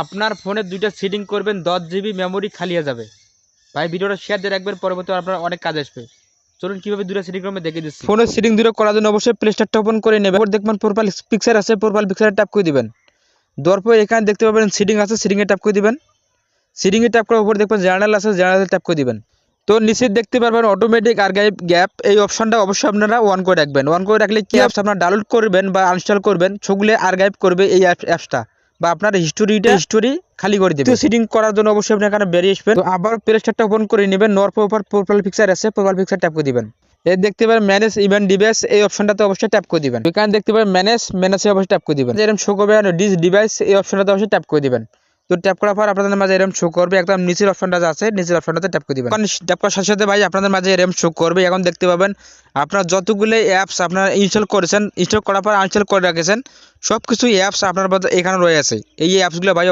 আপনার ফোনে দুইটা সেটিং করবেন, 10 GB মেমোরি খালি হয়ে যাবে। ভাই ভিডিওটা শেয়ার দিয়ে রাখবেন, পরবর্তী আপনার অনেক কাজ আসবে। চলুন কীভাবে দুটো সেটিং করবেন দেখে দিচ্ছি। ফোনের সেটিং দুটো করার জন্য অবশ্যই প্লে স্টোরটা ওপেন করে নেবেন। এরপর দেখবেন প্রোফাইল পিকচার আছে, প্রোফাইল পিকচারে ট্যাপ করে দিবেন। দেওয়ার পর এখানে দেখতে পাবেন সেটিং আছে, সেটিংয়ে ট্যাপ করে দিবেন। সেটিংয়ে ট্যাপ করার উপর দেখবেন জার্নাল আছে, জার্নালে ট্যাপ করে দিবেন। তো নিচে দেখতে পারবেন অটোমেটিক আর্কাইভ গ্যাপ, এই অপশনটা অবশ্যই আপনারা অন করে রাখবেন। অন করে রাখলে কি অ্যাপস আপনারা ডাউনলোড করবেন বা আনইনস্টল করবেন সেগুলো আর্কাইভ করবে এই অ্যাপসটা, বা আপনার হিস্টোরি খালি করে দেবে। তো সেটিং করার জন্য অবশ্যই আপনি এখানে বেরিয়ে আসবেন। তো আবার প্লে স্টোরটা ওপেন করে নেবেন। নেওয়ার পর প্রোফাইল পিকচার আছে, প্রোফাইল পিকচার ট্যাপ করে দিবেন। এই দেখতে পাবেন ম্যানেজ ইভেন্ট ডিভাইস, এই অপশনটাতে অবশ্যই ট্যাপ করে দিবেন। এখানে দেখতে পাবেন ম্যানেজে অবশ্যই ট্যাপ করে দিবেন। এরকম শো করবে ডিস ডিভাইস, এই অপশনটাতে অবশ্যই ট্যাপ করে দিবেন। তো ট্যাপ করার পর আপনাদের মাঝে এরকম শো করবে, একদম নিচের অপশনটা আছে, নিচের অপশনটাতে ট্যাপ করে দিবেন। ট্যাপ করার সাথে সাথে ভাই আপনাদের মাঝে এরকম শো করবে। এখন দেখতে পাবেন আপনার যতগুলো অ্যাপস আপনারা ইনস্টল করেছেন, ইনস্টল করার পর আনইনস্টল করে রেখেছেন, সব কিছু অ্যাপস আপনার এখানে রয়েছে। এই অ্যাপসগুলো ভাই